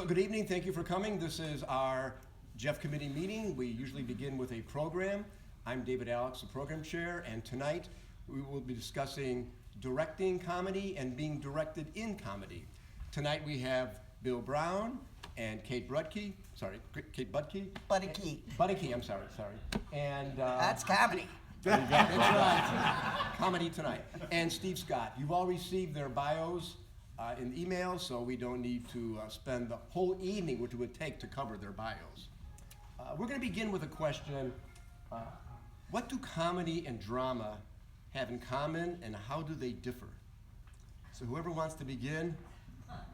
So good evening, thank you for coming. This is our Jeff Committee meeting. We usually begin with a program. I'm David Alex, the program chair, and tonight we will be discussing directing comedy and being directed in comedy. Tonight we have Bill Brown and Kate Buddeke. Buddeke, I'm sorry. And that's comedy. That's right. Comedy tonight. And Steve Scott. You've all received their bios in email, so we don't need to spend the whole evening, which it would take to cover their bios. We're going to begin with a question. What do comedy and drama have in common, and how do they differ? So whoever wants to begin,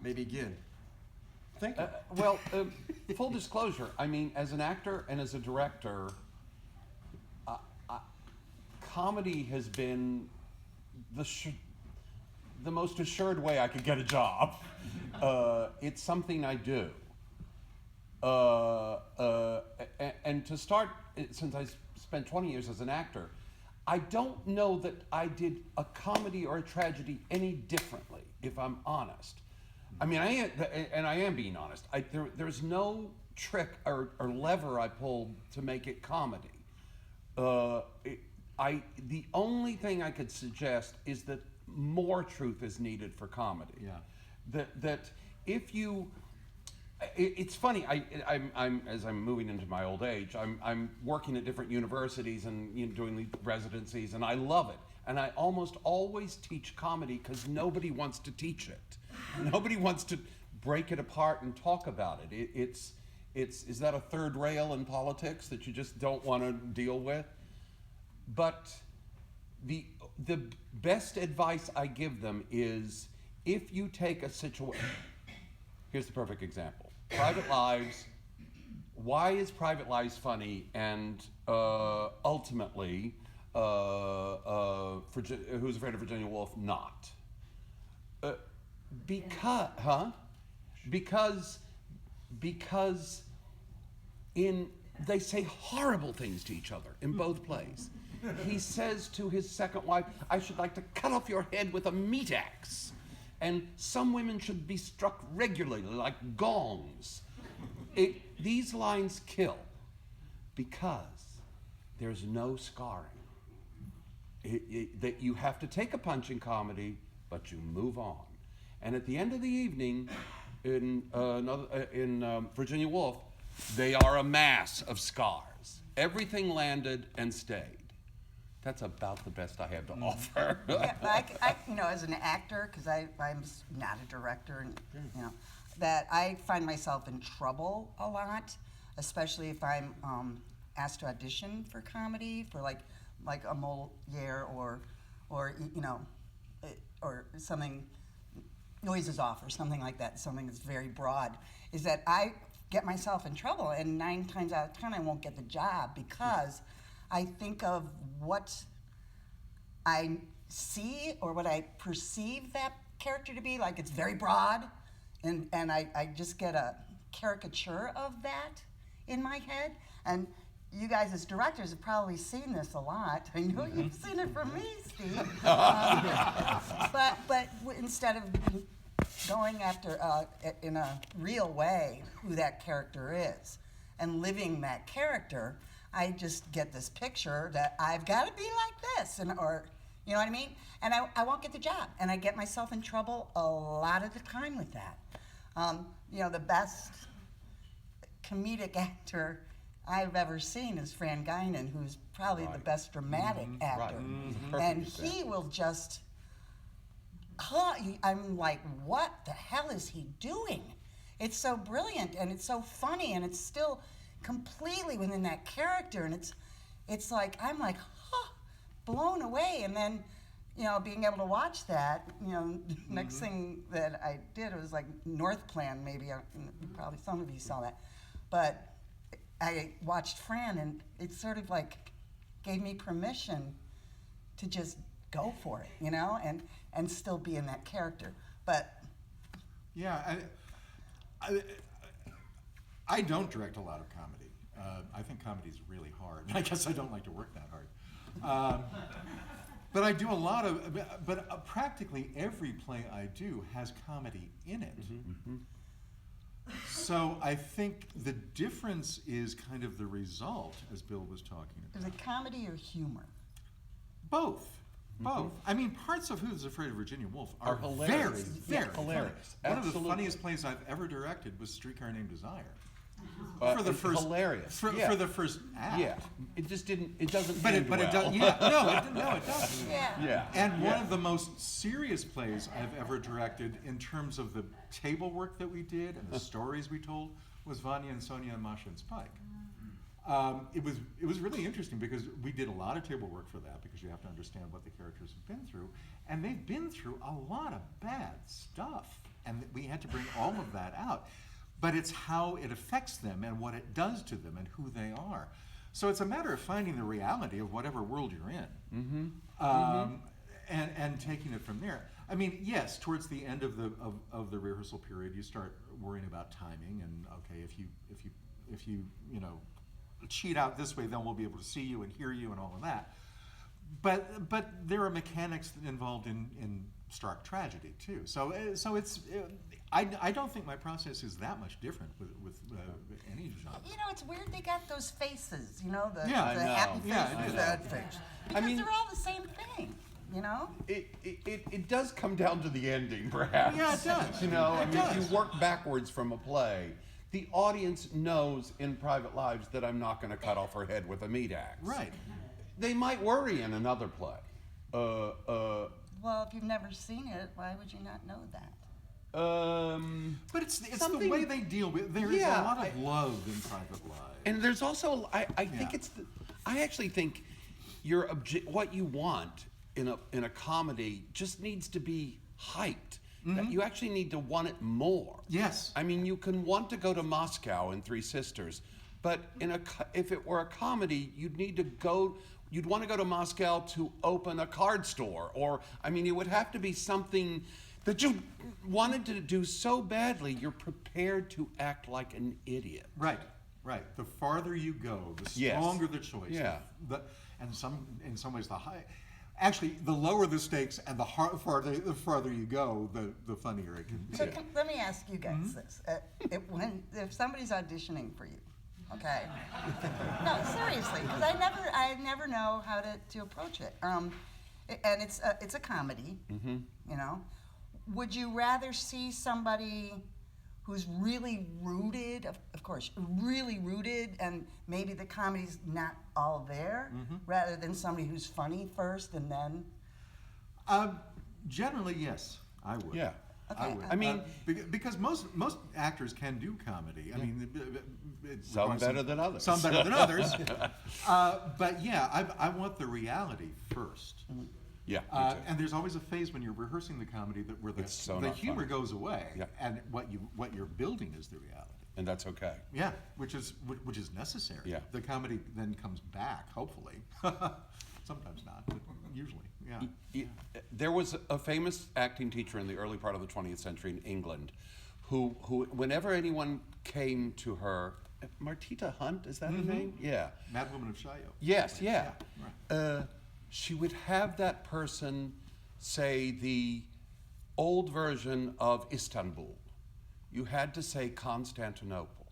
may begin. Thank you. Full disclosure, I mean, as an actor and as a director, comedy has been the most assured way I could get a job. It's something I do. And to start, since I spent 20 years as an actor, I don't know that I did a comedy or a tragedy any differently, if I'm honest. I mean, I am being honest. There's no trick or lever I pulled to make it comedy. The only thing I could suggest is that more truth is needed for comedy. Yeah. That if you, it's funny. I'm as I'm moving into my old age, I'm working at different universities and doing the residencies, and I love it. And I almost always teach comedy because nobody wants to teach it. Nobody wants to break it apart and talk about it. Is that a third rail in politics that you just don't want to deal with? But the best advice I give them is, if you take a situation, here's the perfect example. Private Lives, why is Private Lives funny, and ultimately, Who's Afraid of Virginia Woolf not? Because they say horrible things to each other in both plays. He says to his second wife, "I should like to cut off your head with a meat axe. And some women should be struck regularly like gongs." These lines kill because there's no scarring. That you have to take a punch in comedy, but you move on. And at the end of the evening, in Virginia Woolf, they are a mass of scars. Everything landed and stayed. That's about the best I have to offer. Yeah, I as an actor, because I'm not a director, and that I find myself in trouble a lot, especially if I'm asked to audition for comedy, for like a Moliere or something, Noises Off or something like that, something that's very broad, is that I get myself in trouble, and 9 times out of 10 I won't get the job because I think of what I see or what I perceive that character to be, like it's very broad, and I just get a caricature of that in my head. And you guys as directors have probably seen this a lot. I know you've seen it from me, Steve. But instead of going after, in a real way, who that character is and living that character, I just get this picture that I've got to be like this, or you know what I mean? And I won't get the job, and I get myself in trouble a lot of the time with that. The best comedic actor I've ever seen is Fran Guinan, who's probably the best dramatic actor. Right. And he will just, I'm like, what the hell is he doing? It's so brilliant, and it's so funny, and it's still completely within that character, and it's like, I'm like, blown away. And then, being able to watch that, next thing that I did was like North Plan, maybe, probably some of you saw that, but I watched Fran, and it sort of like gave me permission to just go for it, and still be in that character. But yeah, I don't direct a lot of comedy. I think comedy is really hard. I guess I don't like to work that hard. But I do a lot of, practically every play I do has comedy in it. So I think the difference is kind of the result, as Bill was talking Is about. it comedy or humor? Both. Both. I mean, parts of Who's Afraid of Virginia Woolf are hilarious. very, very Hilarious. funny. One of the Absolutely. funniest plays I've ever directed was Streetcar Named Desire. It's hilarious. For the first act. Yeah, it just didn't. It doesn't. But end it well. does. Yeah, no, it doesn't. Yeah. Yeah. And one of the most serious plays I've ever directed in terms of the table work that we did and the stories we told was Vanya and Sonia and Masha and Spike. It was really interesting because we did a lot of table work for that because you have to understand what the characters have been through, and they've been through a lot of bad stuff, and we had to bring all of that out. But it's how it affects them and what it does to them and who they are. So it's a matter of finding the reality of whatever world you're in, and taking it from there. I mean, yes, towards the end of the rehearsal period, you start worrying about timing and okay, if you cheat out this way, then we'll be able to see you and hear you and all of that. But there are mechanics involved in stark tragedy too. So it's. I don't think my process is that much different with any genre. You know, it's weird they got those faces, the Yeah, the I know. happy face Yeah, and the I sad know. face. Because mean- they're all the same thing, It does come down to the ending, perhaps. Yeah, it does. I mean, if does. you work backwards from a play, the audience knows in Private Lives that I'm not going to cut off her head with a meat axe. Right. They might worry in another play. Well, if you've never seen it, why would you not know that? But it's the Something- way they deal with. There is Yeah, a lot of love in Private Lives. And there's also, I think Yeah. I actually think what you want in a comedy just needs to be hyped. That you actually need to want it more. Yes. I mean, you can want to go to Moscow in Three Sisters, but if it were a comedy, you'd want to go to Moscow to open a card store, or I mean, it would have to be something that you wanted to do so badly, you're prepared to act like an idiot. Right. The farther you go, the Yes. stronger the choice. Yeah. In some ways, actually, the lower the stakes and the farther you go, the funnier it can be. So let me ask you guys this: if somebody's auditioning for you, okay? No, seriously, because I never know how to approach it. And it's a comedy, Would you rather see somebody who's really rooted, of course, really rooted, and maybe the comedy's not all there, rather than somebody who's funny first and then? Generally, yes, I would. Yeah. I Okay. would. I mean- because most actors can do comedy. I mean, Some requires better than others. Some better than others. But yeah, I want the reality first. Yeah, me too. And there's always a phase when you're rehearsing the comedy where It's so the not humor funny. goes away, Yeah. and what you're building is the reality. And that's okay. Yeah, which is necessary. Yeah. The comedy then comes back, hopefully. Sometimes not, but usually, yeah. There was a famous acting teacher in the early part of the 20th century in England who whenever anyone came to her, Martita Hunt, is that her name? Yeah. Mad Woman of Chaillot. Yes, yeah. Right. She would have that person say the old version of Istanbul. You had to say Constantinople.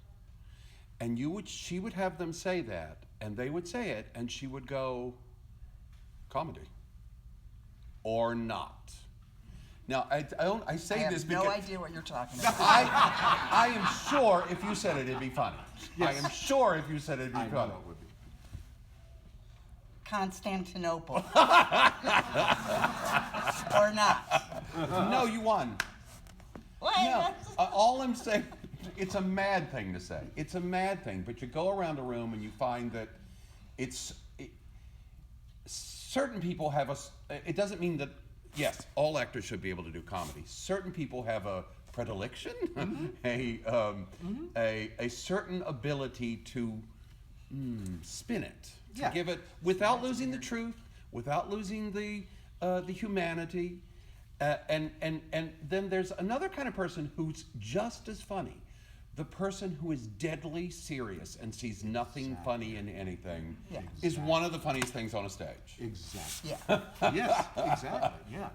And she would have them say that, and they would say it, and she would go, comedy. Or not. Now, I say I this have because no idea what you're talking about. I am sure if you said it, it'd be funny. Yes. I am sure if you said it, it'd be I know funny. it would be. Constantinople. Or not. No, you won. What? No, all I'm saying, it's a mad thing to say. It's a mad thing, but you go around a room and you find that certain people have it doesn't mean that, yes, all actors should be able to do comedy. Certain people have a predilection, a certain ability to spin it, to Yeah. give it, without losing the truth, without losing the humanity. And then there's another kind of person who's just as funny. The person who is deadly serious and sees nothing funny in anything Yeah. is one of the funniest things on a stage. Exactly. Yeah. Yes, exactly. Yeah.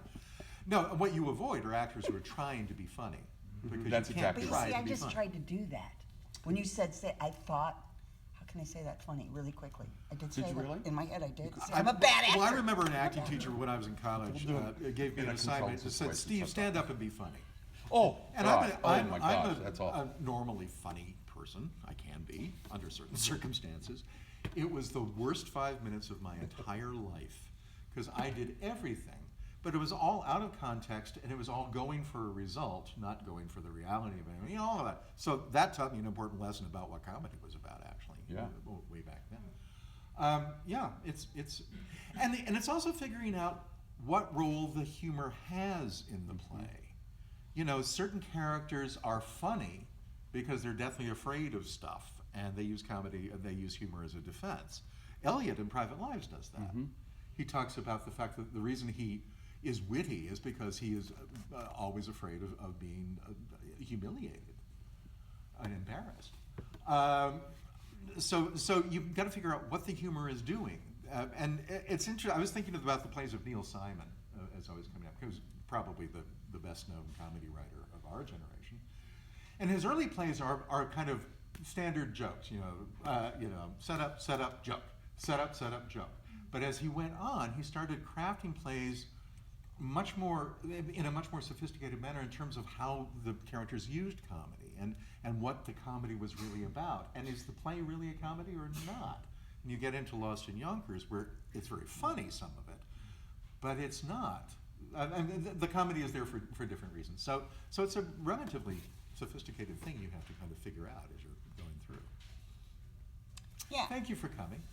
No, what you avoid are actors who are trying to be funny. because That's you can't exactly But you try see, to I be just funny. tried to do that. When you said say, I thought, how can I say that funny really quickly? I did say you that. really? In my head, I did. I'm a bad actor. Well, I remember an acting teacher when I was in college gave me in an a controlled assignment that said, situation Steve, stand up and be funny. Oh, And God. I'm Oh, my gosh, a, that's awful. a normally funny person. I can be under certain circumstances. It was the worst 5 minutes of my entire life because I did everything, but it was all out of context and it was all going for a result, not going for the reality of it. All of that. So that taught me an important lesson about what comedy was about, actually. Yeah. Way back then. Yeah, it's and it's also figuring out what role the humor has in the play. You know, certain characters are funny because they're deathly afraid of stuff, and they use comedy and they use humor as a defense. Elliot in Private Lives does that. He talks about the fact that the reason he is witty is because he is always afraid of being humiliated and embarrassed. So you've got to figure out what the humor is doing. And it's interesting. I was thinking about the plays of Neil Simon as I was coming up. He was probably the best-known comedy writer of our generation. And his early plays are kind of standard jokes. Set up, joke. Set up, joke. But as he went on, he started crafting plays in a much more sophisticated manner in terms of how the characters used comedy and what the comedy was really about. And is the play really a comedy or not? And you get into Lost in Yonkers, where it's very funny, some of it, but it's not. And the comedy is there for different reasons. So it's a relatively sophisticated thing you have to kind of figure out as you're going through. Yeah. Thank you for coming.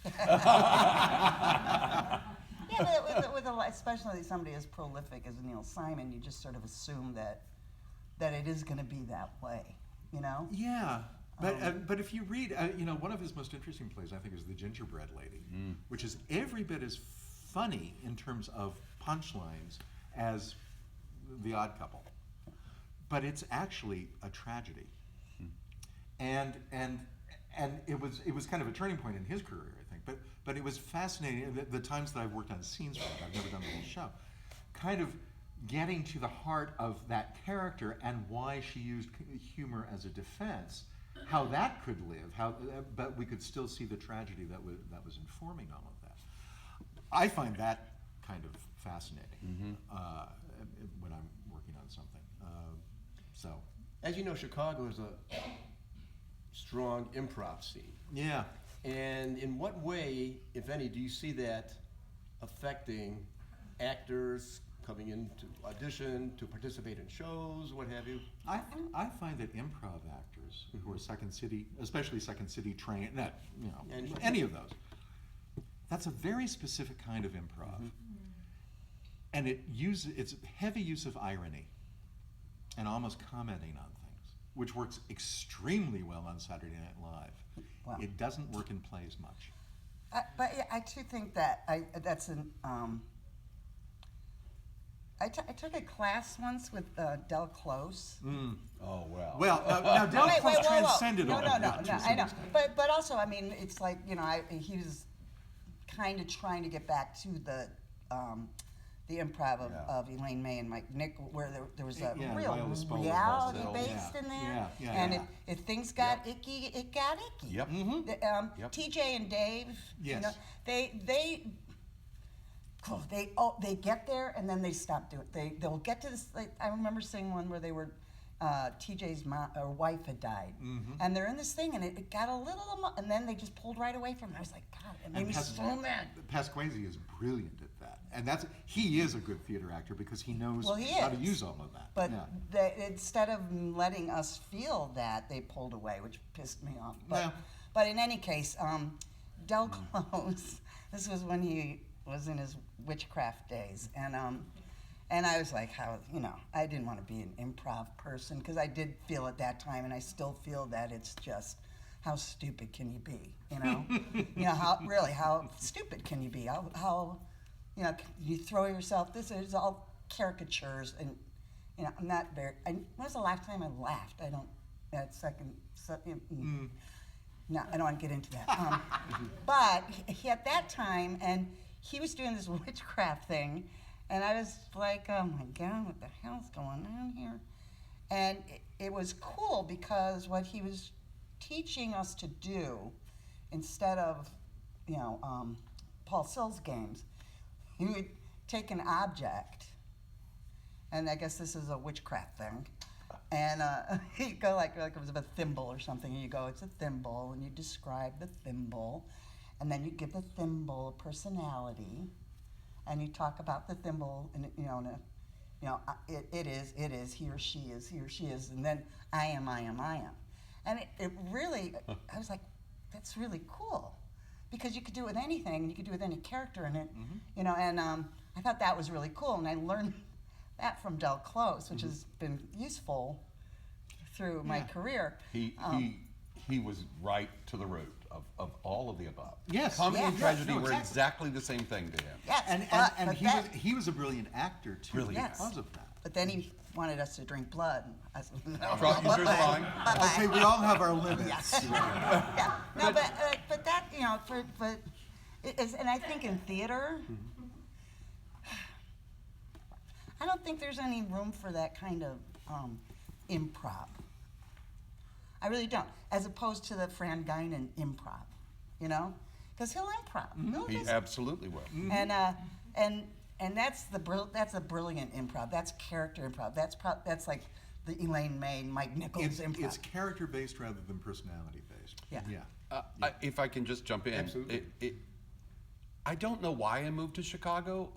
Yeah, but especially somebody as prolific as Neil Simon, you just sort of assume that it is going to be that way, you know? Yeah, but if you read, one of his most interesting plays, I think, is The Gingerbread Lady, which is every bit as funny in terms of punchlines as The Odd Couple, but it's actually a tragedy, and it was kind of a turning point in his career, I think. But it was fascinating. The times that I've worked on scenes with it, I've never done the whole show, kind of getting to the heart of that character and why she used humor as a defense, how that could live, but we could still see the tragedy that was informing all of that. I find that kind of fascinating when I'm working on something. As you know, Chicago is a strong improv scene. Yeah. And in what way, if any, do you see that affecting actors coming in to audition, to participate in shows, what have you? I find that improv actors who are Second City, especially Second City trained, any of those, that's a very specific kind of improv. And it's heavy use of irony and almost commenting on things, which works extremely well on Saturday Night Live. Wow. It doesn't work in plays much. But yeah, I too think that that's an. I took a class once with Del Close. Oh, well. Well, now Del Wait, Close whoa. transcended No, all no, of no, that. no. I know, but also, I mean, it's like he was kind of trying to get back to the improv of Elaine May and Mike Nick, where there was a real Viola Spolin, reality Still, based in there. Yeah, And yeah. if things got icky, it got icky. Yep. Yep. TJ and Dave, Yes. they get there and then they stop doing it. They'll get to this. I remember seeing one where they were TJ's mom or wife had died, and they're in this thing, and it got a little, and then they just pulled right away from it. I was like, God, it made me so mad. Pasquesi is brilliant at that, and he is a good theater actor because he knows how to use all of that. But yeah. instead of letting us feel that, they pulled away, which pissed me off. Yeah. But in any case, Del Close, this was when he was in his witchcraft days, and I was like, I didn't want to be an improv person because I did feel at that time, and I still feel that it's just, how stupid can you be? How stupid can you be? How you throw yourself. This is all caricatures, and I'm not very. When was the last time I laughed? I don't. No, I don't want to get into that. But he at that time, and he was doing this witchcraft thing. And I was like, oh my God, what the hell's going on here? And it was cool because what he was teaching us to do, instead of, Paul Sills games, he would take an object, and I guess this is a witchcraft thing, and he'd go like it was a thimble or something, and you go, it's a thimble, and you describe the thimble, and then you give the thimble a personality, and you talk about the thimble, and it is, he or she is, and then I am. And it really, I was like, that's really cool. Because you could do it with anything, you could do it with any character in it, and I thought that was really cool, and I learned that from Del Close, which has been useful through my career. He was right to the root of all of the above. Yes. Comedy and Yes, tragedy no, were exactly. exactly the same thing to him. Yes, And but he was a brilliant actor too Brilliant. because of that. But then he wanted us to drink blood. And I said, no, Drunk bye-bye, users fine. bye-bye. Okay, we all have our limits. Yes. Yeah. No, but that, and I think in theater, I don't think there's any room for that kind of improv. I really don't. As opposed to the Fran Guinan improv, because he'll improv. He'll He just- absolutely will. and that's a brilliant improv. That's character improv. That's like the Elaine May, Mike Nichols improv. It's character based rather than personality based. Yeah. If I can just jump in, Absolutely. I don't know why I moved to Chicago.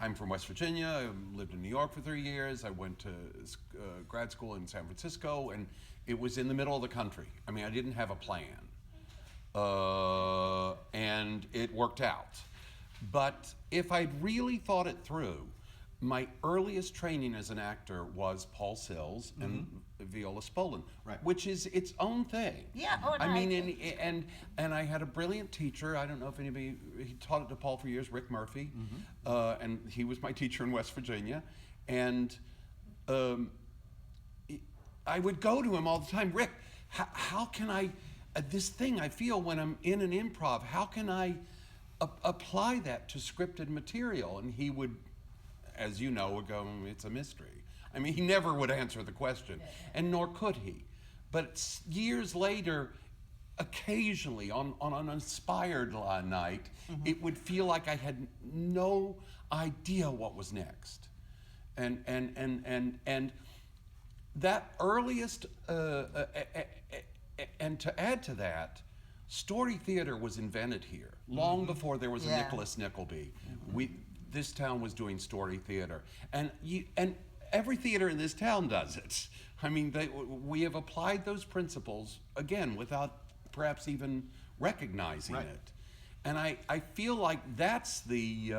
I'm from West Virginia. I lived in New York for 3 years. I went to grad school in San Francisco, and it was in the middle of the country. I mean, I didn't have a plan, and it worked out. But if I'd really thought it through, my earliest training as an actor was Paul Sills and Viola Spolin, Right. which is its own thing. Yeah, oh, and I I- mean, and I had a brilliant teacher. I don't know if anybody, he taught it to Paul for years, Rick Murphy, and he was my teacher in West Virginia. And I would go to him all the time, Rick, how can I, this thing I feel when I'm in an improv, how can I apply that to scripted material? And he would, as you know, would go, it's a mystery. I mean, he never would answer the question, and nor could he. But years later, occasionally on an inspired night, it would feel like I had no idea what was next. And that earliest, and to add to that, story theater was invented here long before there was a Yeah. Nicholas Nickleby. This town was doing story theater, and every theater in this town does it. I mean, we have applied those principles again without perhaps even recognizing Right. it, and I feel like that's the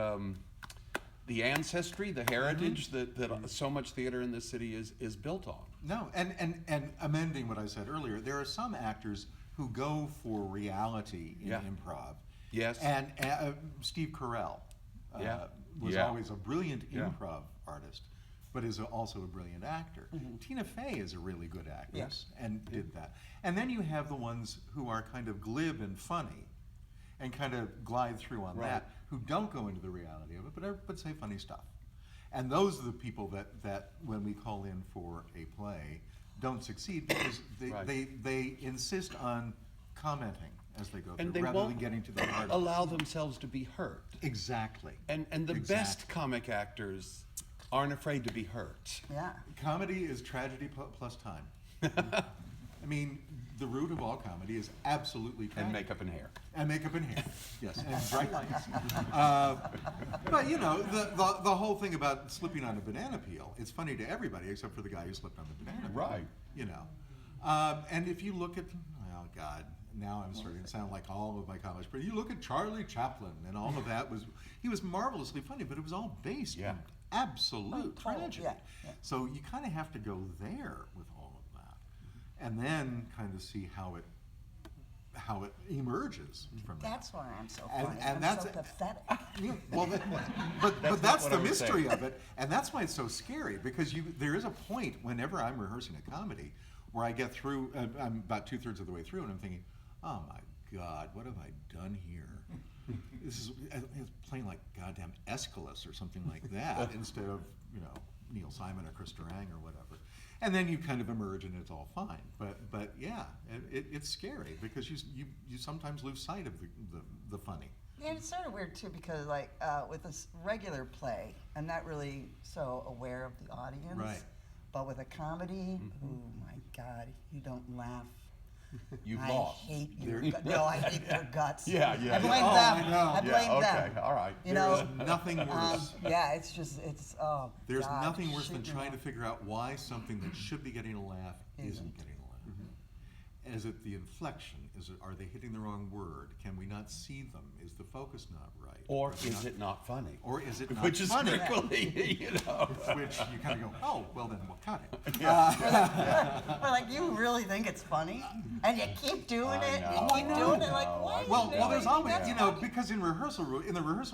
ancestry, the heritage that so much theater in this city is built on. No, and amending what I said earlier, there are some actors who go for reality in Yeah. improv. Yes. And Steve Carell was Yeah. always a brilliant Yeah. improv artist, but is also a brilliant actor. Tina Fey is a really good actress and did that. And then you have the ones who are kind of glib and funny and kind of glide through on Right. that, who don't go into the reality of it, but say funny stuff. And those are the people that when we call in for a play, don't succeed because Right. they insist on commenting as they go And through, they rather won't than getting to the heart of it. allow themselves to be hurt. Exactly. And the best Exactly. comic actors aren't afraid to be hurt. Yeah. Comedy is tragedy plus time. I mean, the root of all comedy is absolutely tragedy. And makeup and hair. And makeup and hair, yes, and bright lights. But you know, the whole thing about slipping on a banana peel, it's funny to everybody except for the guy who slipped on the banana peel. Right. You know, and if you look at, oh God, now I'm starting to sound like all of my comics, but you look at Charlie Chaplin and all of that he was marvelously funny, but it was all based Yeah. in absolute Oh, tragedy. yeah, yeah. So you kind of have to go there with all of that, and then kind of see how it emerges from that. That's why I'm so And- funny. and I'm that's so it. pathetic. Yeah, well, but not that's what the I was mystery saying. of it, and that's why it's so scary because there is a point whenever I'm rehearsing a comedy where I get through, I'm about 2/3 of the way through, and I'm thinking, oh my God, what have I done here? It's playing like goddamn Aeschylus or something like that instead of Neil Simon or Chris Durang or whatever. And then you kind of emerge and it's all fine. But yeah, it's scary because you sometimes lose sight of the funny. Yeah, it's sort of weird too because like with this regular play, I'm not really so aware of the audience. Right. But with a comedy, oh my God, if you don't laugh, You've I lost. hate your guts. No, I hate their guts. Yeah. I blame yeah. them. I know. I blame them. Okay. All right. You know, There's nothing worse. yeah, it's oh. There's God, nothing worse than shoot me trying to off. figure out why something that should be getting a laugh isn't getting a laugh. Is it the inflection? Are they hitting the wrong word? Can we not see them? Is the focus not right? Or Are they is it not funny? Or is it not Which is funny? frequently, you know. Which you kind of go, oh, well then we'll cut it. We're like, you really think it's funny, and you keep doing I it. know, You keep I doing it. know. Like, why? Well, you there's doing always, that? you know, because in the rehearsal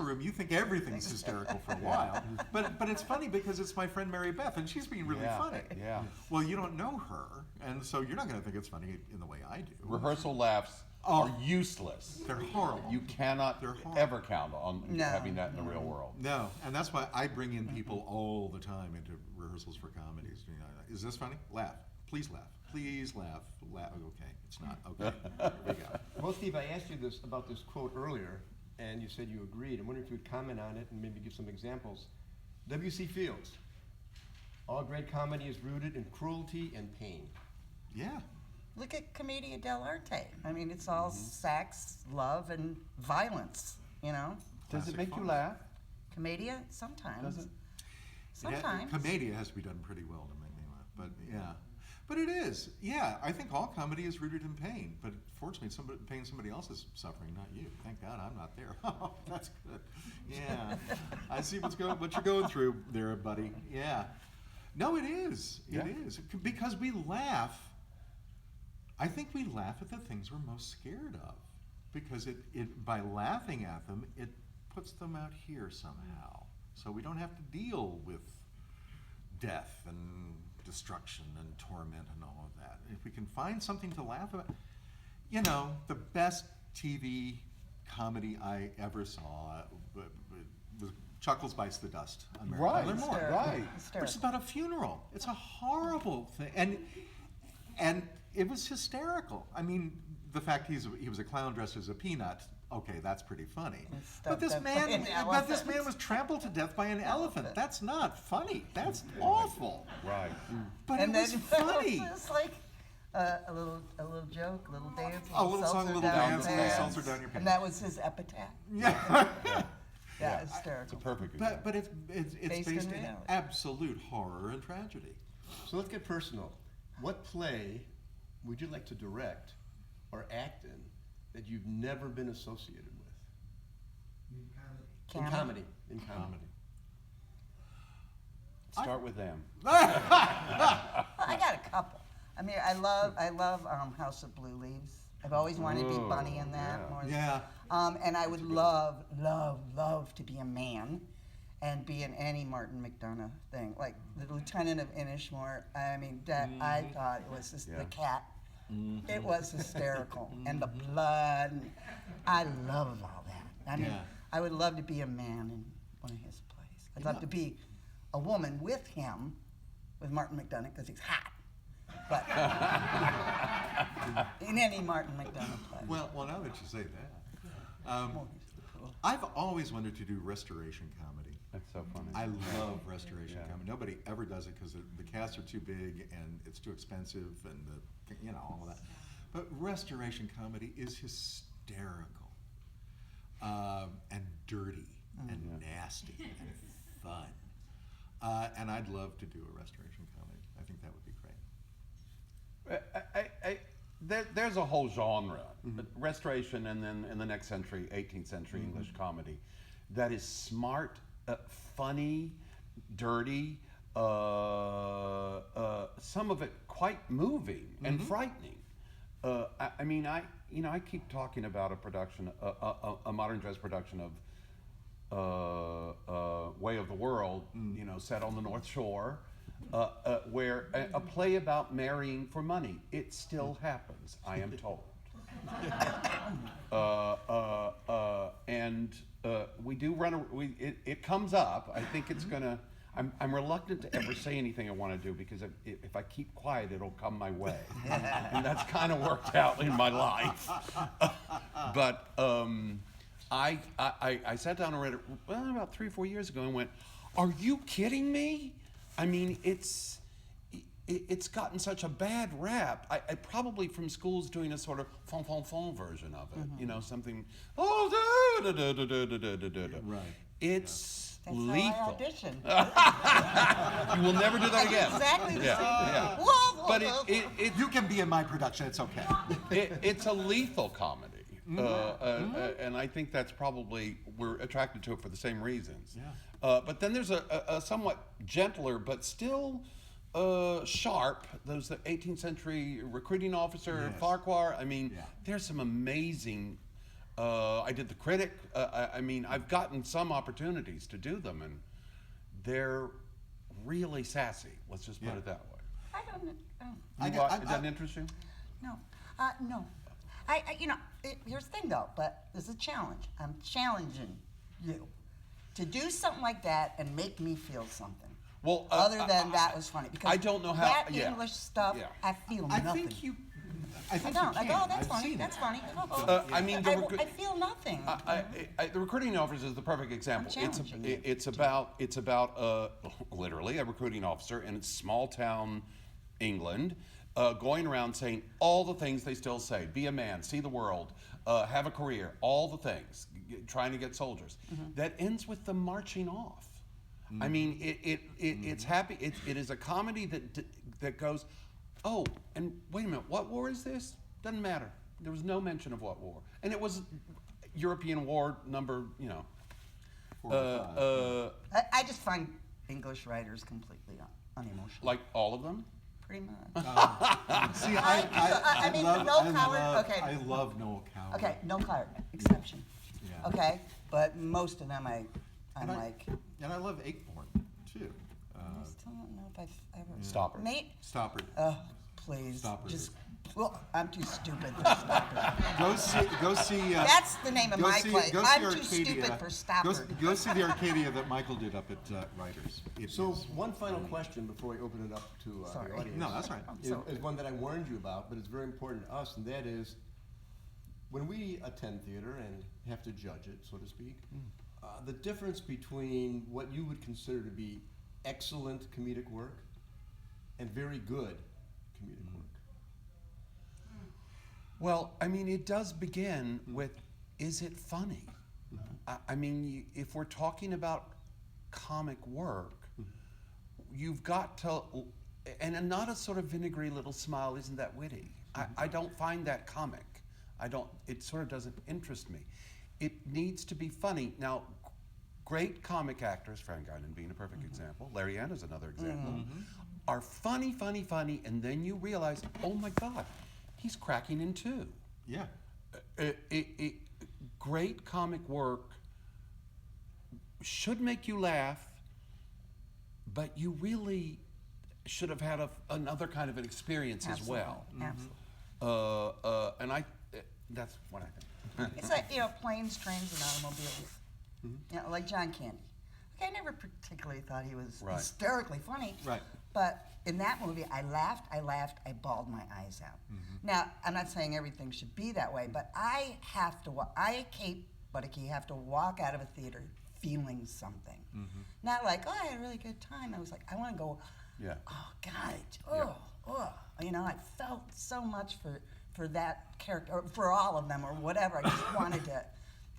room, you think everything's hysterical for a while. But it's funny because it's my friend Mary Beth, and she's being really Yeah, funny. yeah. Well, you don't know her, and so you're not going to think it's funny in the way I do. Rehearsal laughs Oh. are useless. They're horrible. You cannot They're horrible. ever count on No. having that in the real world. No, and that's why I bring in people all the time into rehearsals for comedies. You know, is this funny? Laugh. Please laugh. Please laugh. Laugh. Okay, it's not. Okay, here we go. Well, Steve, I asked you this about this quote earlier, and you said you agreed. I wonder if you would comment on it and maybe give some examples. W.C. Fields, all great comedy is rooted in cruelty and pain. Yeah. Look at Commedia dell'arte. I mean, it's all sex, love, and violence. You know, Does Classic it make you fun. laugh? Commedia sometimes. Does it? Sometimes. Commedia has to be done pretty well to make me laugh, but yeah. But it is. Yeah, I think all comedy is rooted in pain, but fortunately, somebody else is suffering, not you. Thank God I'm not there. Oh, that's good. Yeah, I see what you're going through there, buddy. Yeah. No, it is. It Yeah. is because we laugh. I think we laugh at the things we're most scared of, because it by laughing at them, it puts them out here somehow. So we don't have to deal with death and destruction and torment and all of that. If we can find something to laugh about, you know, the best TV comedy I ever saw was Chuckles Bites the Dust on Mary Right, Tyler Moore. Hysterical. right. Which is Hysterical. about a funeral. It's a horrible thing, and it was hysterical. I mean, the fact he was a clown dressed as a peanut. Okay, that's pretty funny. But this Stuffed up by an elephant. was trampled to death by an elephant. That's not funny. That's awful. Right. But And it was then funny. it's like a little joke, a little dance, A little song, a seltzer little down dance, a your little pants. seltzer down your And pants. that was his epitaph. Yeah. Yeah, It's a hysterical. perfect example. But it's Based based in in reality. absolute horror and tragedy. So let's get personal. What play would you like to direct or act in that you've never been associated with? In comedy. In comedy. Start with them. I got a couple. I mean, I love House of Blue Leaves. I've always wanted to be Bunny in that. yeah. More than- Yeah. And I would love to be a man and be in any Martin McDonough thing, like the Lieutenant of Inishmore. I mean, that I thought it was just Yeah. the cat. It was hysterical, and the blood. And I love all that. I mean, Yeah. I would love to be a man in one of his plays. I'd love to be a woman with him, with Martin McDonough, because he's hot. But in any Martin McDonough play. Well, now that you say that, Well, he's the cool. I've always wanted to do restoration comedy. That's so funny. I love restoration Yeah. comedy. Nobody ever does it because the casts are too big and it's too expensive and all of that. But restoration comedy is hysterical, and dirty and nasty and fun. And I'd love to do a restoration comedy. I think that would be great. There's a whole genre, restoration, and then in the next century, 18th century English comedy, that is smart, funny, dirty, some of it quite moving and frightening. I mean, I keep talking about a production, a modern dress production of Way of the World, set on the North Shore. Where a play about marrying for money. It still happens, I am told. And we do run. It comes up. I think it's gonna. I'm reluctant to ever say anything I want to do because if I keep quiet, it'll come my way, and that's kind of worked out in my life. But I sat down and read it about 3 or 4 years ago and went, "Are you kidding me?" I mean, it's gotten such a bad rap. I probably from schools doing a sort of fon version of it, you know, something. Oh, da da da da da da da da. Right. It's That's lethal. how I audition. You will never do that again. Exactly the same. Yeah. Whoa, whoa, But whoa. You can be in my production. It's okay. it's a lethal comedy, and I think that's probably we're attracted to it for the same reasons. Yeah. But then there's a somewhat gentler but still sharp. There's the 18th century recruiting officer Yes. Farquhar. I mean, Yeah. there's some amazing. I did The Critic. I mean, I've gotten some opportunities to do them, and they're really sassy. Let's just put Yeah. it that way. I don't know. Does that interest you? No, no. You know, here's the thing though, but this is a challenge. I'm challenging you to do something like that and make me feel something. Well, Other than that was funny. Because I don't know how- that yeah. English stuff, Yeah. I feel I nothing. think you. I I think don't. you I can. go, oh, that's I've funny. seen That's it. funny. I mean, I feel nothing. the recruiting officer is the perfect example. challenging you. It's about literally a recruiting officer in small town England, going around saying all the things they still say: be a man, see the world, have a career, all the things, trying to get soldiers. That ends with them marching off. I mean, it's happy. It is a comedy that goes, oh, and wait a minute, what war is this? Doesn't matter. There was no mention of what war, and it was European war number, you know. 4 or 5. I just find English writers completely unemotional. Like all of them. Pretty much. See, I mean, Noel Coward, okay. I love Noel Coward. Okay, no Coward, exception. Yeah. Okay, but most of them I'm And like, and I love Acorn too. I still don't know if I've ever. Stopper. Mate, Stopper. please, Stopper. just. Well, I'm too stupid for Stopper. Go see. That's the name of go my see- play. go see I'm too Arcadia. stupid for Stopper. Go see the Arcadia that Michael did up at Writers. It So is- one final question before we open it up to Sorry. the audience. No, that's right. Is one that I warned you about, but it's very important to us, and that is when we attend theater and have to judge it, so to speak, the difference between what you would consider to be excellent comedic work and very good comedic work. Well, I mean, it does begin with, is it funny? I mean, if we're talking about comic work, you've got to, and not a sort of vinegary little smile, isn't that witty? I don't find that comic. It sort of doesn't interest me. It needs to be funny. Now, great comic actors, Frank Guinan being a perfect example, Larry Ann is another example, are funny, and then you realize, oh my God, he's cracking in two. Yeah. Great comic work should make you laugh, but you really should have had another kind of an experience Absolutely. as well. Absolutely. And that's what I think. It's like, you know, planes, trains, and automobiles. You know, like John Candy. Okay, I never particularly thought he was Right. hysterically funny. Right. But in that movie, I laughed, I bawled my eyes out. Now, I'm not saying everything should be that way, but I have to, Kate Buddeke, have to walk out of a theater feeling something. Not like, oh, I had a really good time. I was like, I want to go, Yeah. oh, God, you know, I felt so much for that character, or for all of them, or whatever. I just wanted to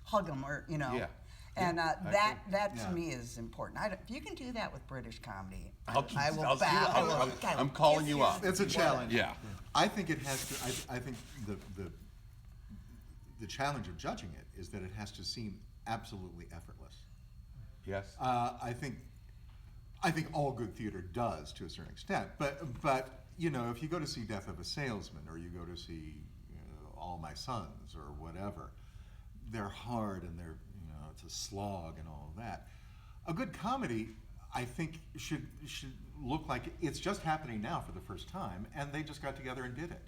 hug them, or, you know. Yeah. And that Yeah. to me is important. If you can do that with British comedy, I'll- I will I'll see bow. what- I will- I'm- I will I'm calling kiss you up. It's a challenge. Yeah. I think it has to. I think the challenge of judging it is that it has to seem absolutely effortless. Yes. I think all good theater does to a certain extent, but you know, if you go to see Death of a Salesman or you go to see All My Sons or whatever, they're hard and they're, you know, it's a slog and all of that. A good comedy, I think, should look like it's just happening now for the first time, and they just got together and did it.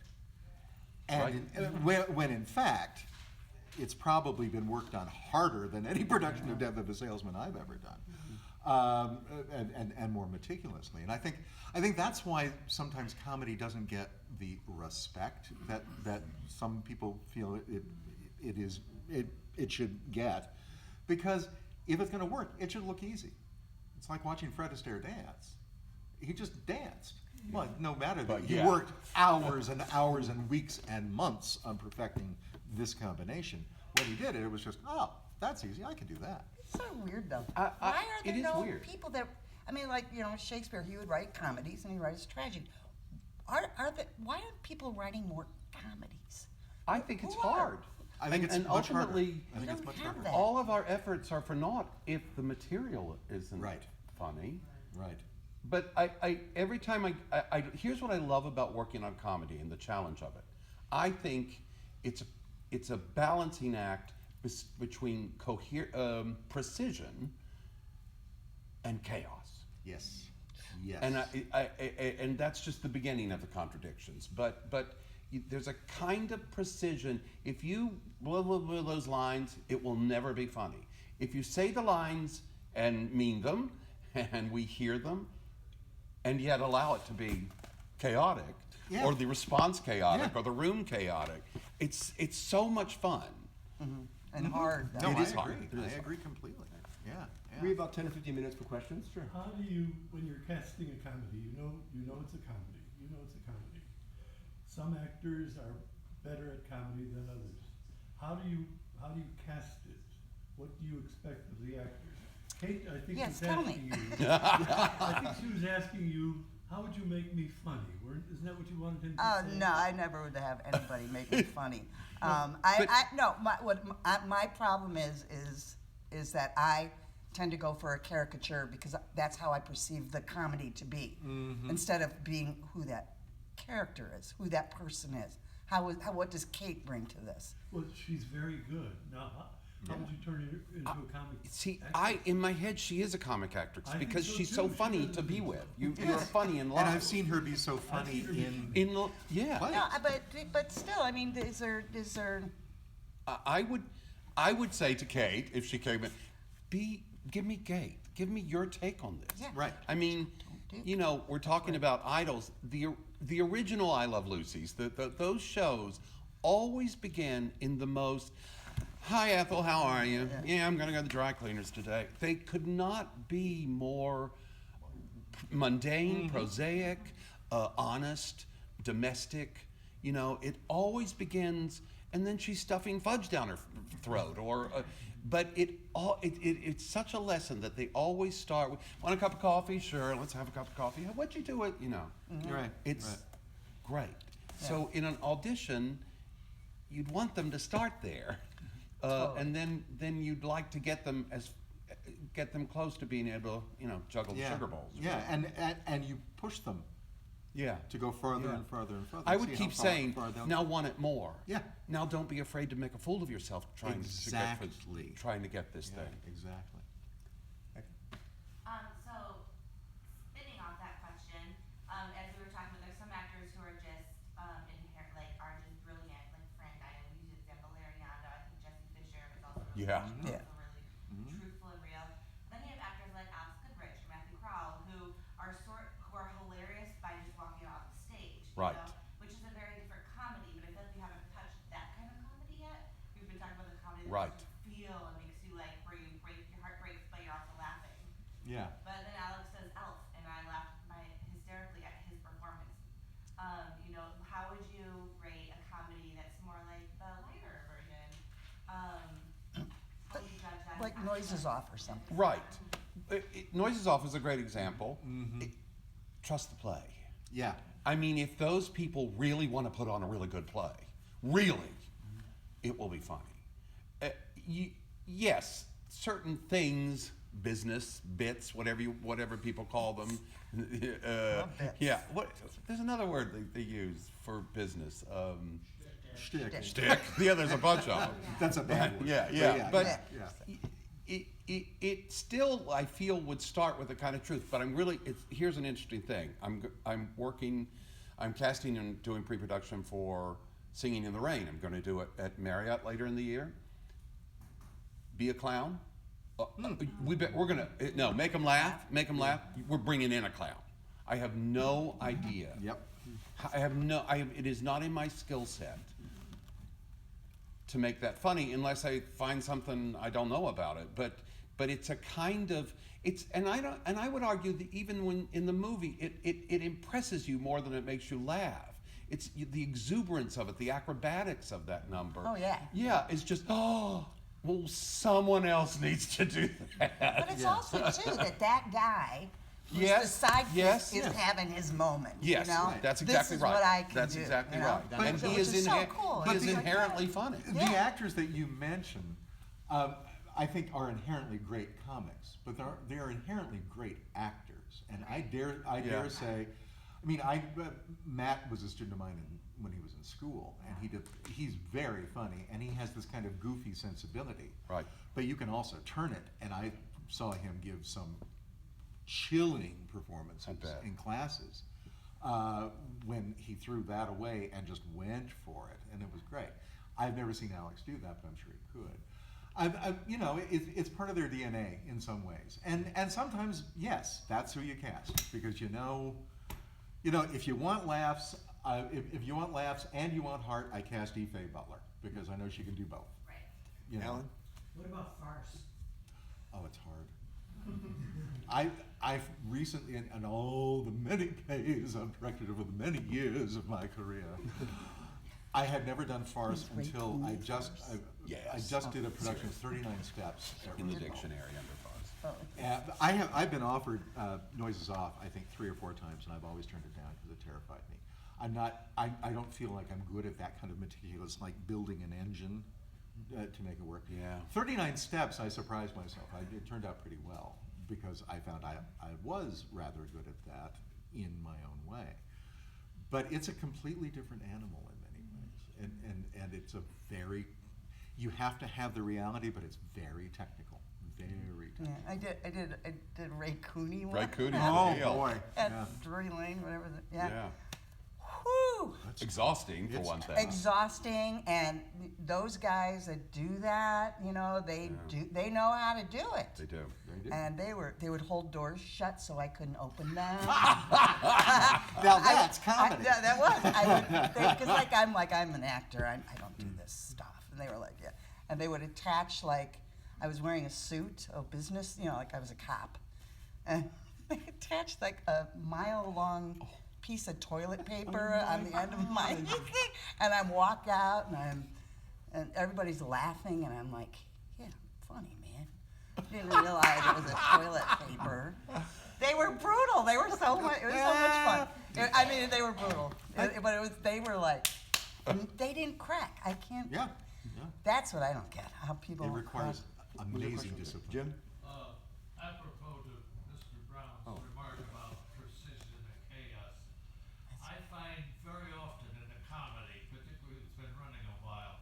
And when in fact, it's probably been worked on harder than any production of Death of a Salesman I've ever done. and more meticulously. And I think that's why sometimes comedy doesn't get the respect that some people feel it should get, because if it's going to work, it should look easy. It's like watching Fred Astaire dance. He just danced. Well, no matter that he worked hours and hours and weeks and months on perfecting this combination. When he did it, it was just, oh, that's easy. I can do that. It's so weird though. Why are there it is no weird. people that? I mean, like Shakespeare, he would write comedies and he writes tragedy. Why aren't people writing more comedies? I think it's Who are? hard. I think it's and much harder. ultimately, I think We it's don't much have harder. that. all of our efforts are for naught if the material isn't Right. funny. Right. But every time here's what I love about working on comedy and the challenge of it. I think it's a balancing act between precision and chaos. Yes. Yes. And and that's just the beginning of the contradictions. But there's a kind of precision. If you blah blah blah those lines, it will never be funny. If you say the lines and mean them, and we hear them, and yet allow it to be chaotic, Yeah. or the response chaotic, Yeah. or the room chaotic, it's so much fun. And hard. no, It I is hard. agree. It is I hard. agree completely. Yeah. We have about 10 or 15 minutes for questions. Sure. How do you, when you're casting a comedy, you know it's a comedy. You know it's a comedy. Some actors are better at comedy than others. How do you cast it? What do you expect of the actors? Kate, I think Yes, was tell me. asking you. I think she was asking you, how would you make me funny? Isn't that what you wanted him to say? No, I never would have anybody make me funny. But- My problem is that I tend to go for a caricature because that's how I perceive the comedy to be, instead of being who that character is, who that person is. What does Kate bring to this? Well, she's very good. Now, how would you turn it into a comic? See, actress? in my head, she is a comic actress I think because so she's too. so She funny does to a be good with. job. You're funny in life. And I've seen her be so funny seen her be- in. Yeah. What? No, but still, I mean, is there? I would say to Kate, if she came in, give me Kate. Give me your take on this. Yeah. Right. I mean, we're talking about idols. The original I Love Lucy's, those shows always begin in the most, hi Ethel, how are you? Yeah, I'm gonna go to the dry cleaners today. They could not be more mundane, prosaic, honest, domestic. It always begins, and then she's stuffing fudge down her throat, but it's such a lesson that they always start with, want a cup of coffee? Sure, let's have a cup of coffee. What'd you do it? Right. It's right. great. So in an audition, you'd want them to start there, and then you'd like to get them close to being able to juggle the sugar bowls. Yeah, and you push them Yeah. to go farther Yeah. and farther and farther. I would See keep how saying, far they'll now go. want it more. Yeah. Now don't be afraid to make a fool of yourself trying Exactly. to get this Yeah, thing. exactly. So, spinning off that question, as we were talking about, there's some actors who are just are just brilliant. Like Frank, I know we use the example Larry Yondo. I think Jesse Fisher is also really, Yeah. Yeah. also really truthful and real. Then you have actors like Alex Goodrich or Matthew Crowell who are hilarious by just walking off the stage. Right. Which is a very different comedy, but I feel like we haven't touched that kind of comedy yet. We've been talking about the comedy that Right. makes you feel and makes you where your heart breaks, but you're also laughing. Yeah. But then Alex does Elf, and I laughed hysterically at his performance. How would you rate a comedy that's more like the lighter version? How would you judge that? Like Noises Off or something. Right. Noises Off is a great example. Trust the play. Yeah. I mean, if those people really want to put on a really good play, really, it will be funny. Yes, certain things, business bits, whatever people call them. bits. Yeah. There's another word they use for business. Shtick. Stick. Yeah, there's a bunch of them. That's a bad word. Yeah. But But it still, I feel, would start with a kind of truth. But here's an interesting thing. I'm casting and doing pre-production for Singing in the Rain. I'm going to do it at Marriott later in the year. Be a clown, We're gonna no make them laugh. Make them laugh. We're bringing in a clown. I have no idea. Yep. It is not in my skill set to make that funny unless I find something I don't know about it. But it's a kind of I would argue that even when in the movie it impresses you more than it makes you laugh. It's the exuberance of it, the acrobatics of that number. Oh, yeah. Yeah, it's just well, someone else needs to do that. But it's also too that guy who's Yes, the sidekick yes. is having his moment. Yes, you know? that's exactly this right. Is what I can That's do, exactly you know? right. And he Which is, so cool. he is It's like inherently that. funny. The actors that you mentioned, I think, are inherently great comics, but they are inherently great actors. And I dare say, I mean, Matt was a student of mine when he was in school, and he's very funny, and he has this kind of goofy sensibility. Right. But you can also turn it, and I saw him give some chilling performances in classes when he threw that away and just went for it, and it was great. I've never seen Alex do that, but I'm sure he could. It's part of their DNA in some ways, and sometimes yes, that's who you cast because if you want laughs, if you want laughs and you want heart, I cast Ife Butler because I know she can do both. Right. You know? Alan? What about farce? Oh, it's hard. I've recently, in all the many plays I've directed over the many years of my career, I had never done farce until I just did a production of 39 Steps In the dictionary under farce. And I've been offered Noises Off, I think 3 or 4 times, and I've always turned it down because it terrified me. I don't feel like I'm good at that kind of meticulous, like building an engine to make it work. Yeah. 39 Steps, I surprised myself. It turned out pretty well because I found I was rather good at that in my own way. But it's a completely different animal in many ways, and it's you have to have the reality, but it's very technical. Very technical. Yeah, I did Ray Cooney one. Ray Cooney. Oh Yeah. boy. At Yeah. Drury Lane, whatever. Yeah. Whew. Exhausting for one thing. Exhausting, and those guys that do that, they know how to do it. They do. And they would hold doors shut so I couldn't open them. Now that's comedy. Yeah, that was. Because I'm an actor. I don't do this stuff. And they were like, yeah. And they would attach I was wearing a suit, business, like I was a cop, and they attached a mile-long piece of toilet paper on the end of my thing, and I walk out and everybody's laughing, and I'm like, yeah, funny man. Didn't realize it was a toilet paper. They were brutal. They were so much. It was so much fun. They were brutal, but they were like, they didn't crack. I can't. Yeah. That's what I don't get. How people. It requires amazing discipline. Jim? Apropos to Mr. Brown's remark about precision and chaos, I find very often in a comedy, particularly it's been running a while,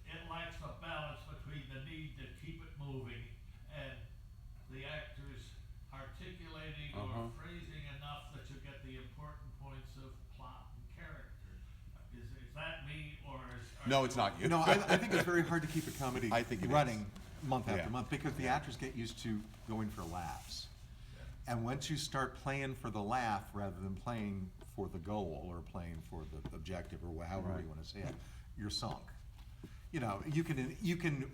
it lacks a balance between the need to keep it moving and the actors articulating or phrasing enough that you get the important points of plot and character. Is that me or is... No, it's not you. No, I think it's very hard to keep a comedy I think it running is. month after Yeah. month because the actors get used to going for laughs. And once you start playing for the laugh rather than playing for the goal or playing for the objective or however you want to say it, you're sunk. You can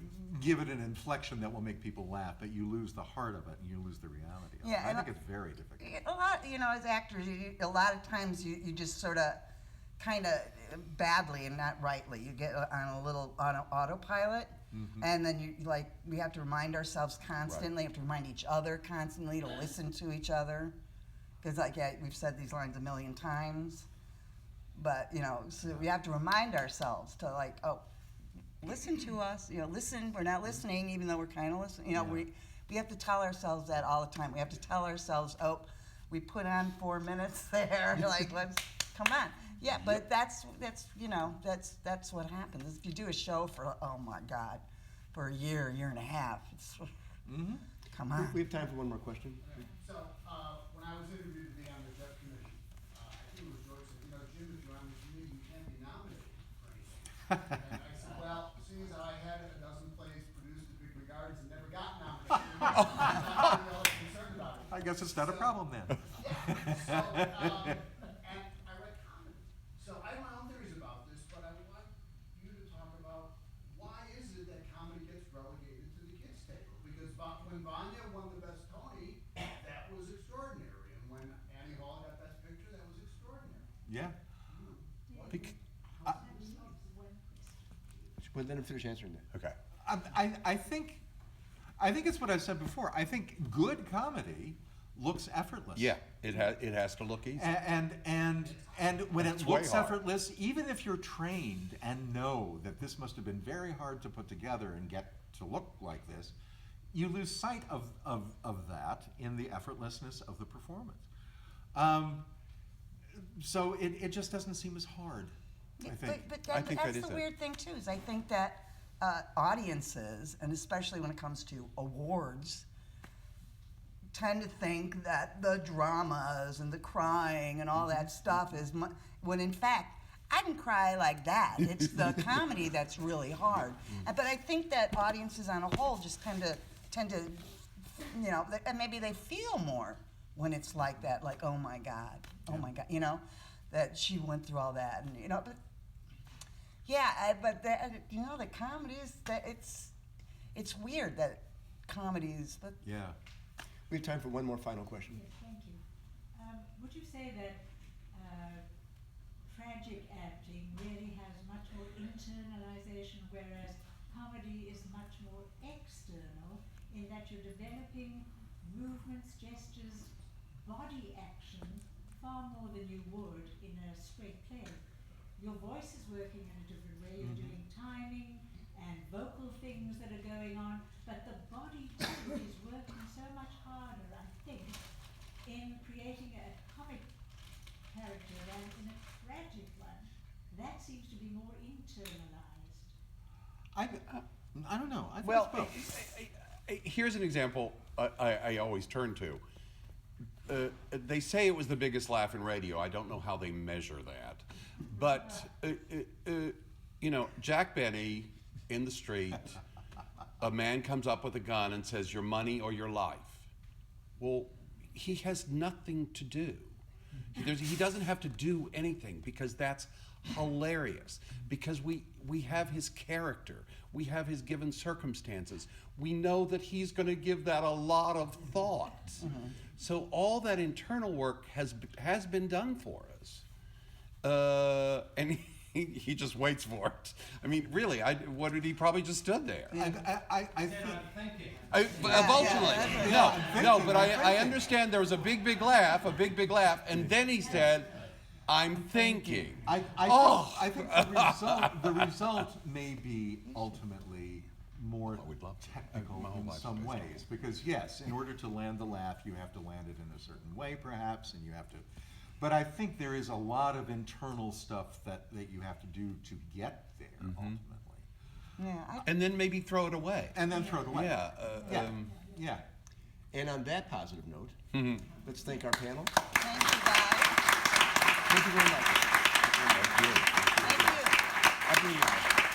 give it an inflection that will make people laugh, but you lose the heart of it and you lose the reality of it. Yeah, I and think it's very difficult. A lot, as actors, a lot of times you just sort of, kind of badly and not rightly. You get on autopilot, and then we have to remind ourselves constantly. Have to remind each other constantly to listen to each other, because we've said these lines a million times, but so we have to remind ourselves to listen to us. Listen. We're not listening, even though we're kind of listening. We have to tell ourselves that all the time. We have to tell ourselves, we put on 4 minutes there. Let's come on. Yeah, but that's what happens. If you do a show for for a year and a half, it's come on. We have time for one more question. So, when I was interviewed to be on the Jeff Commission, I think it was George said, Jim, if you're on this committee, you can't be nominated for anything. And I said, well, seeing as I had a dozen plays produced and I guess it's not a problem then. So, and I write comedy. So I have my own theories about this, but I would like you to talk about why is it that comedy gets relegated to the kids' table? Because when Vanya won the Best Tony, that was extraordinary. And when Annie Hall got Best Picture, that was extraordinary. Yeah. What Bec- how does that Well, let him finish answering that. Okay. I think it's what I said before. I think good comedy looks effortless. Yeah, it has to look easy. And when It's it way looks hard. effortless, even if you're trained and know that this must have been very hard to put together and get to look like this, you lose sight of that in the effortlessness of the performance. So it just doesn't seem as hard, I think. But I think that that's is the it. weird thing too, is I think that audiences, and especially when it comes to awards, tend to think that the dramas and the crying and all that stuff is, when in fact, I can cry like that. It's the comedy that's really hard. But I think that audiences on a whole just tend to, you know, and maybe they feel more when it's like that, like, oh my God, you know, that she went through all that, and you know, but yeah, but you know, the comedies, that it's weird that comedies, but Yeah. We have time for one more final question. Yes, thank you. Would you say that tragic acting really has much more internalization, whereas comedy is much more external, in that you're developing movements, gestures, body action far more than you would in a straight play? Your voice is working in a different way, you're doing timing and vocal things that are going on, but the body too is working so much harder, I think, in creating a comic character than in a tragic one. That seems to be more internalized. I don't know. I think Well, it's both. here's an example I always turn to. They say it was the biggest laugh in radio. I don't know how they measure that. But, you know, Jack Benny in the street, a man comes up with a gun and says, your money or your life. Well, he has nothing to do. He doesn't have to do anything, because that's hilarious. Because we have his character. We have his given circumstances. We know that he's going to give that a lot of thought. So all that internal work has been done for us. And he just waits for it. I mean, really, what did he probably just stood there? I think. Emotionally. No, but I understand there was a big laugh, and then he said, I'm thinking. I Oh. think the result may be ultimately more would love to. technical My whole in life's some based on ways, because yes, in order to land the laugh, you have to land it in a certain way, perhaps, and you have to. But I think there is a lot of internal stuff that you have to do to get there ultimately, yeah, And then maybe throw it away. and then throw it away. Yeah. Yeah. And on that positive note, let's thank our panel. thank you guys. Thank you very much. Thank you. Thank you. I'll bring you out.